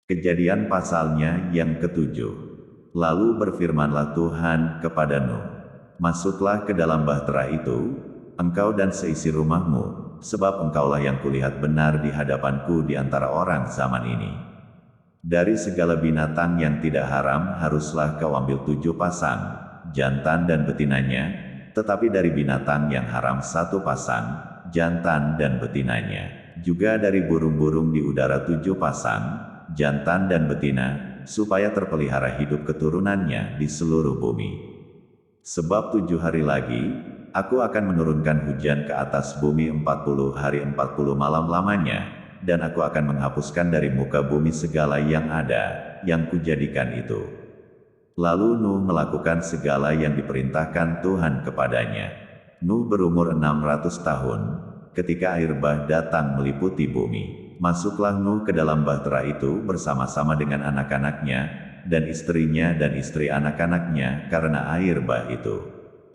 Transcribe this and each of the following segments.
Kejadian pasalnya yang ketujuh. Lalu berfirmanlah Tuhan kepada Nuh, masuklah ke dalam bahtera itu, engkau dan seisi rumahmu, sebab engkaulah yang kulihat benar di hadapanku di antara orang zaman ini. Dari segala binatang yang tidak haram haruslah kau ambil 7 pasang, jantan dan betinanya, tetapi dari binatang yang haram 1 pasang, jantan dan betinanya. Juga dari burung-burung di udara 7 pasang, jantan dan betina, supaya terpelihara hidup keturunannya di seluruh bumi. Sebab 7 hari lagi, aku akan menurunkan hujan ke atas bumi 40 hari 40 malam lamanya, dan aku akan menghapuskan dari muka bumi segala yang ada, yang kujadikan itu. Lalu Nuh melakukan segala yang diperintahkan Tuhan kepadanya. Nuh berumur 600 tahun, ketika air bah datang meliputi bumi. Masuklah Nuh ke dalam bahtera itu bersama-sama dengan anak-anaknya, dan istrinya dan istri anak-anaknya karena air bah itu.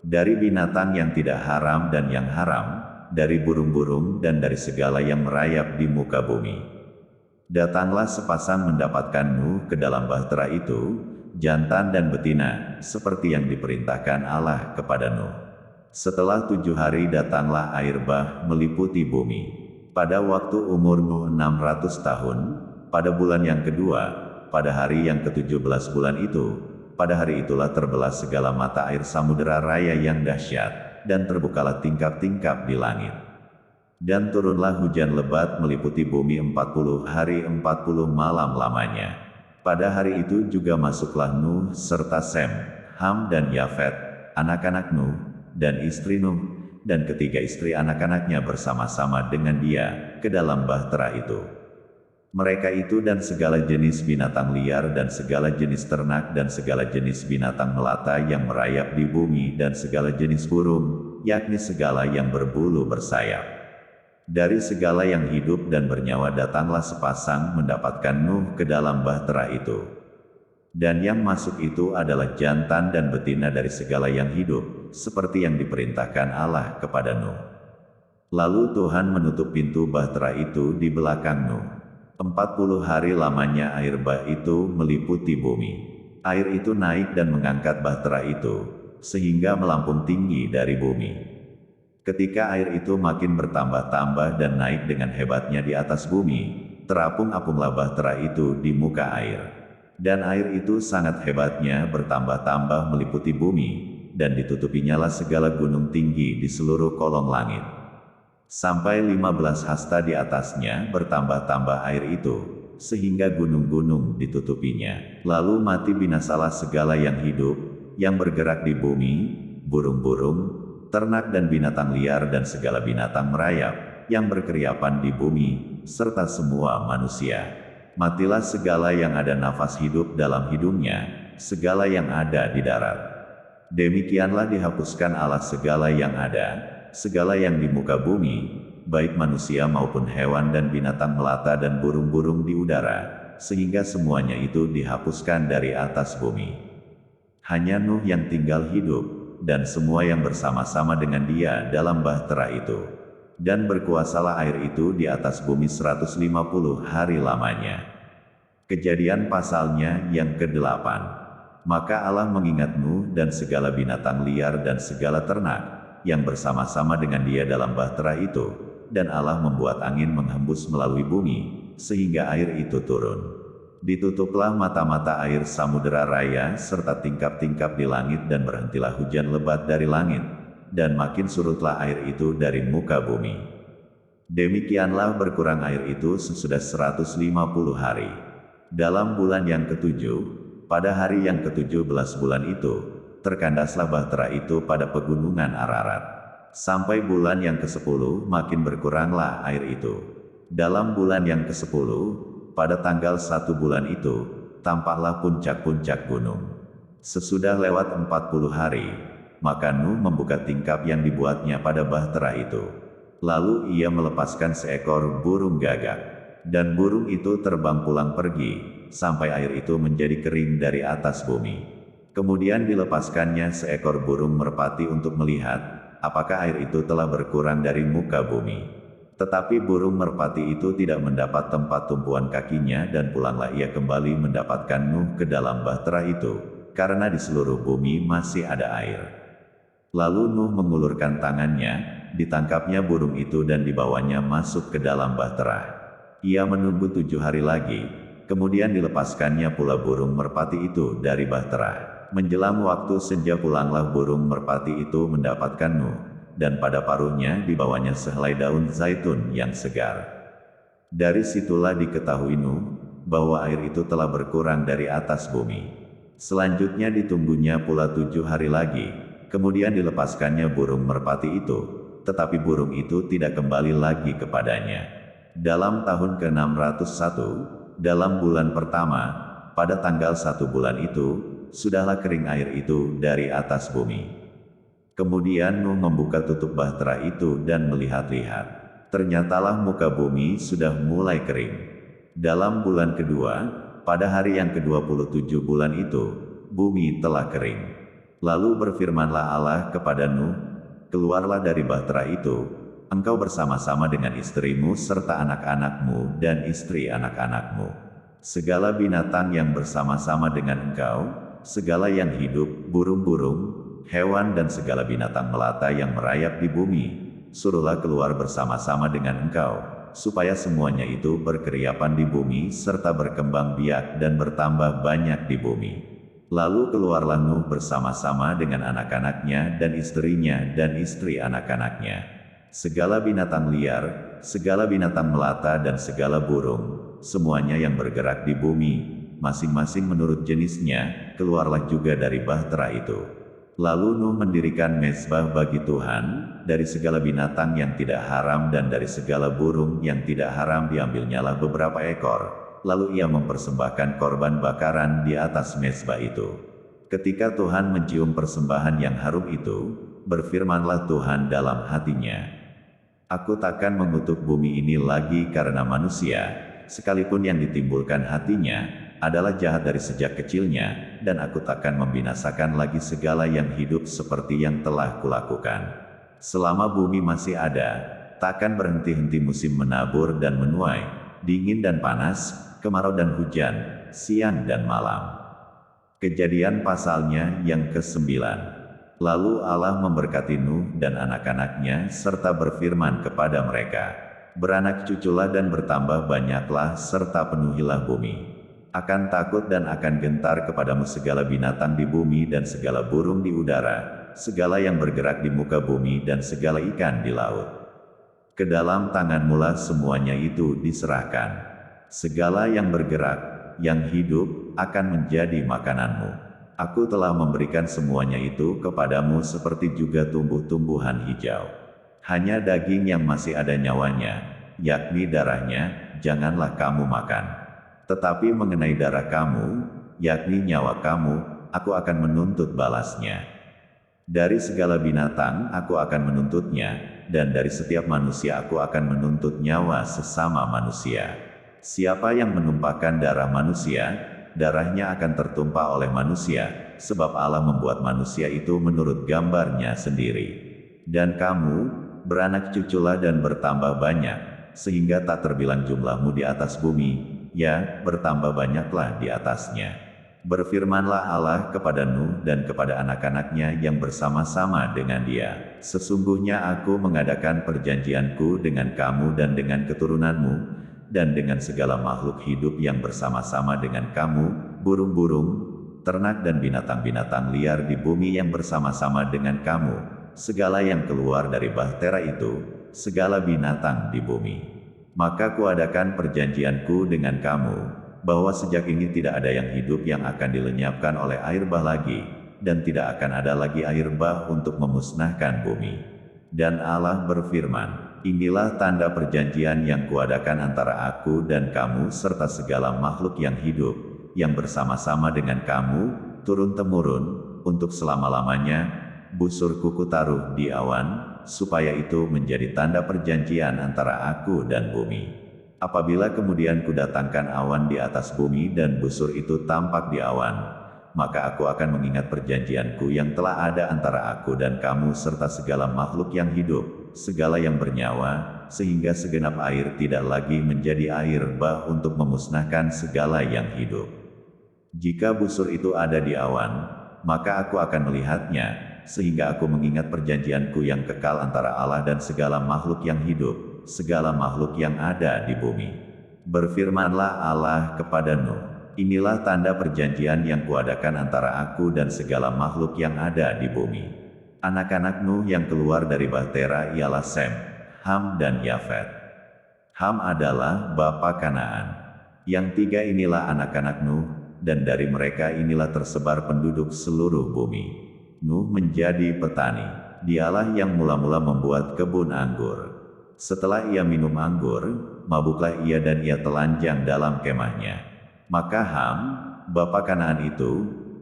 Dari binatang yang tidak haram dan yang haram, dari burung-burung dan dari segala yang merayap di muka bumi. Datanglah sepasang mendapatkan Nuh ke dalam bahtera itu, jantan dan betina, seperti yang diperintahkan Allah kepada Nuh. Setelah 7 hari datanglah air bah meliputi bumi. Pada waktu umur Nuh 600 tahun, pada bulan yang kedua, pada hari yang ke-17 bulan itu, pada hari itulah terbelah segala mata air samudera raya yang dahsyat, dan terbukalah tingkap-tingkap di langit. Dan turunlah hujan lebat meliputi bumi 40 hari 40 malam lamanya. Pada hari itu juga masuklah Nuh serta Sem, Ham dan Yafet, anak-anak Nuh, dan istri Nuh, dan ketiga istri anak-anaknya bersama-sama dengan dia, ke dalam bahtera itu. Mereka itu dan segala jenis binatang liar dan segala jenis ternak dan segala jenis binatang melata yang merayap di bumi dan segala jenis burung, yakni segala yang berbulu bersayap. Dari segala yang hidup dan bernyawa datanglah sepasang mendapatkan Nuh ke dalam bahtera itu. Dan yang masuk itu adalah jantan dan betina dari segala yang hidup, seperti yang diperintahkan Allah kepada Nuh. Lalu Tuhan menutup pintu bahtera itu di belakang Nuh. 40 hari lamanya air bah itu meliputi bumi. Air itu naik dan mengangkat bahtera itu, sehingga melampung tinggi dari bumi. Ketika air itu makin bertambah-tambah dan naik dengan hebatnya di atas bumi, terapung-apunglah bahtera itu di muka air. Dan air itu sangat hebatnya bertambah-tambah meliputi bumi, dan ditutupinyalah segala gunung tinggi di seluruh kolong langit. Sampai 15 hasta di atasnya bertambah-tambah air itu, sehingga gunung-gunung ditutupinya. Lalu mati binasalah segala yang hidup, yang bergerak di bumi, burung-burung, ternak dan binatang liar dan segala binatang merayap, yang berkeriapan di bumi, serta semua manusia. Matilah segala yang ada nafas hidup dalam hidungnya, segala yang ada di darat. Demikianlah dihapuskan Allah segala yang ada, segala yang di muka bumi, baik manusia maupun hewan dan binatang melata dan burung-burung di udara, sehingga semuanya itu dihapuskan dari atas bumi. Hanya Nuh yang tinggal hidup, dan semua yang bersama-sama dengan dia dalam bahtera itu. Dan berkuasalah air itu di atas bumi 150 hari lamanya. Kejadian pasalnya yang ke-8. Maka Allah mengingat Nuh dan segala binatang liar dan segala ternak, yang bersama-sama dengan dia dalam bahtera itu, dan Allah membuat angin menghembus melalui bumi, sehingga air itu turun. Ditutuplah mata-mata air samudera raya serta tingkap-tingkap di langit dan berhentilah hujan lebat dari langit. Dan makin surutlah air itu dari muka bumi. Demikianlah berkurang air itu sesudah 150 hari. Dalam bulan yang ketujuh, pada hari yang ke-17 bulan itu, terkandaslah bahtera itu pada pegunungan Ararat. Sampai bulan yang ke-10 makin berkuranglah air itu. Dalam bulan yang ke-10, pada tanggal 1 bulan itu, tampaklah puncak-puncak gunung. Sesudah lewat 40 hari, maka Nuh membuka tingkap yang dibuatnya pada bahtera itu. Lalu ia melepaskan seekor burung gagak. Dan burung itu terbang pulang pergi, sampai air itu menjadi kering dari atas bumi. Kemudian dilepaskannya seekor burung merpati untuk melihat, apakah air itu telah berkurang dari muka bumi. Tetapi burung merpati itu tidak mendapat tempat tumpuan kakinya dan pulanglah ia kembali mendapatkan Nuh ke dalam bahtera itu, karena di seluruh bumi masih ada air. Lalu Nuh mengulurkan tangannya, ditangkapnya burung itu dan dibawanya masuk ke dalam bahtera. Ia menunggu 7 hari lagi, kemudian dilepaskannya pula burung merpati itu dari bahtera. Menjelang waktu senja pulanglah burung merpati itu mendapatkan Nuh, dan pada paruhnya dibawanya sehelai daun zaitun yang segar. Dari situlah diketahui Nuh, bahwa air itu telah berkurang dari atas bumi. Selanjutnya ditunggunya pula 7 hari lagi, kemudian dilepaskannya burung merpati itu, tetapi burung itu tidak kembali lagi kepadanya. Dalam tahun ke-601, dalam bulan pertama, pada tanggal 1 bulan itu, sudahlah kering air itu dari atas bumi. Kemudian Nuh membuka tutup bahtera itu dan melihat-lihat. Ternyatalah muka bumi sudah mulai kering. Dalam bulan kedua, pada hari yang ke-27 bulan itu, bumi telah kering. Lalu berfirmanlah Allah kepada Nuh, "Keluarlah dari bahtera itu, engkau bersama-sama dengan istrimu serta anak-anakmu dan istri anak-anakmu. Segala binatang yang bersama-sama dengan engkau, segala yang hidup, burung-burung, hewan dan segala binatang melata yang merayap di bumi, suruhlah keluar bersama-sama dengan engkau, supaya semuanya itu berkeriapan di bumi serta berkembang biak dan bertambah banyak di bumi." Lalu keluarlah Nuh bersama-sama dengan anak-anaknya dan istrinya dan istri anak-anaknya. Segala binatang liar, segala binatang melata dan segala burung, semuanya yang bergerak di bumi, masing-masing menurut jenisnya, keluarlah juga dari bahtera itu. Lalu Nuh mendirikan mezbah bagi Tuhan, dari segala binatang yang tidak haram dan dari segala burung yang tidak haram diambilnyalah beberapa ekor, lalu ia mempersembahkan korban bakaran di atas mezbah itu. Ketika Tuhan mencium persembahan yang harum itu, berfirmanlah Tuhan dalam hatinya, "Aku takkan mengutuk bumi ini lagi karena manusia, sekalipun yang ditimbulkan hatinya adalah jahat dari sejak kecilnya, dan aku takkan membinasakan lagi segala yang hidup seperti yang telah kulakukan. Selama bumi masih ada, takkan berhenti-henti musim menabur dan menuai, dingin dan panas, kemarau dan hujan, siang dan malam." Kejadian pasalnya yang ke-9. Lalu Allah memberkati Nuh dan anak-anaknya serta berfirman kepada mereka, "Beranak cuculah dan bertambah banyaklah serta penuhilah bumi. Akan takut dan akan gentar kepadamu segala binatang di bumi dan segala burung di udara, segala yang bergerak di muka bumi dan segala ikan di laut. Ke dalam tanganmulah semuanya itu diserahkan. Segala yang bergerak, yang hidup, akan menjadi makananmu. Aku telah memberikan semuanya itu kepadamu seperti juga tumbuh-tumbuhan hijau. Hanya daging yang masih ada nyawanya, yakni darahnya, janganlah kamu makan. Tetapi mengenai darah kamu, yakni nyawa kamu, aku akan menuntut balasnya. Dari segala binatang aku akan menuntutnya, dan dari setiap manusia aku akan menuntut nyawa sesama manusia. Siapa yang menumpahkan darah manusia, darahnya akan tertumpah oleh manusia, sebab Allah membuat manusia itu menurut gambarnya sendiri. Dan kamu, beranak cuculah dan bertambah banyak, sehingga tak terbilang jumlahmu di atas bumi, ya, bertambah banyaklah di atasnya. Berfirmanlah Allah kepada Nuh dan kepada anak-anaknya yang bersama-sama dengan dia, "Sesungguhnya aku mengadakan perjanjianku dengan kamu dan dengan keturunanmu, dan dengan segala makhluk hidup yang bersama-sama dengan kamu, burung-burung, ternak dan binatang-binatang liar di bumi yang bersama-sama dengan kamu, segala yang keluar dari bahtera itu, segala binatang di bumi. Maka kuadakan perjanjianku dengan kamu, bahwa sejak ini tidak ada yang hidup yang akan dilenyapkan oleh air bah lagi, dan tidak akan ada lagi air bah untuk memusnahkan bumi." Dan Allah berfirman, "Inilah tanda perjanjian yang kuadakan antara aku dan kamu serta segala makhluk yang hidup, yang bersama-sama dengan kamu, turun-temurun, untuk selama-lamanya, busurku kutaruh di awan, supaya itu menjadi tanda perjanjian antara aku dan bumi. Apabila kemudian kudatangkan awan di atas bumi dan busur itu tampak di awan, maka aku akan mengingat perjanjianku yang telah ada antara aku dan kamu serta segala makhluk yang hidup, segala yang bernyawa, sehingga segenap air tidak lagi menjadi air bah untuk memusnahkan segala yang hidup. Jika busur itu ada di awan, maka aku akan melihatnya, sehingga aku mengingat perjanjianku yang kekal antara Allah dan segala makhluk yang hidup, segala makhluk yang ada di bumi. Berfirmanlah Allah kepada Nuh, inilah tanda perjanjian yang kuadakan antara aku dan segala makhluk yang ada di bumi. Anak-anak Nuh yang keluar dari Bahtera ialah Sem, Ham dan Yafet. Ham adalah bapa Kanaan. Yang tiga inilah anak-anak Nuh, dan dari mereka inilah tersebar penduduk seluruh bumi. Nuh menjadi petani. Dialah yang mula-mula membuat kebun anggur. Setelah ia minum anggur, mabuklah ia dan ia telanjang dalam kemahnya. Maka Ham, bapa Kanaan itu,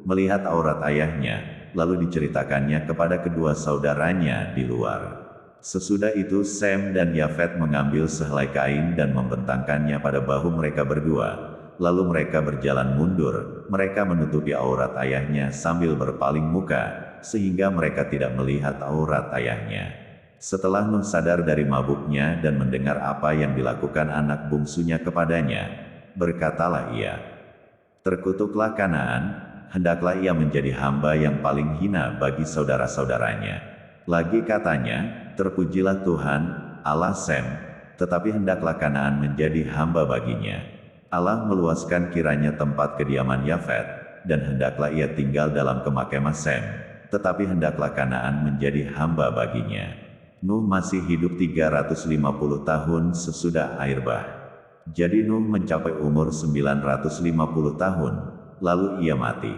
melihat aurat ayahnya, lalu diceritakannya kepada kedua saudaranya di luar. Sesudah itu Sem dan Yafet mengambil sehelai kain dan membentangkannya pada bahu mereka berdua. Lalu mereka berjalan mundur, mereka menutupi aurat ayahnya sambil berpaling muka, sehingga mereka tidak melihat aurat ayahnya. Setelah Nuh sadar dari mabuknya dan mendengar apa yang dilakukan anak bungsunya kepadanya, berkatalah ia, terkutuklah Kanaan, hendaklah ia menjadi hamba yang paling hina bagi saudara-saudaranya. Lagi katanya, terpujilah Tuhan, Allah Sem, tetapi hendaklah Kanaan menjadi hamba baginya. Allah meluaskan kiranya tempat kediaman Yafet, dan hendaklah ia tinggal dalam kemah Sem, tetapi hendaklah Kanaan menjadi hamba baginya. Nuh masih hidup 350 tahun sesudah air bah. Jadi Nuh mencapai umur 950 tahun, lalu ia mati.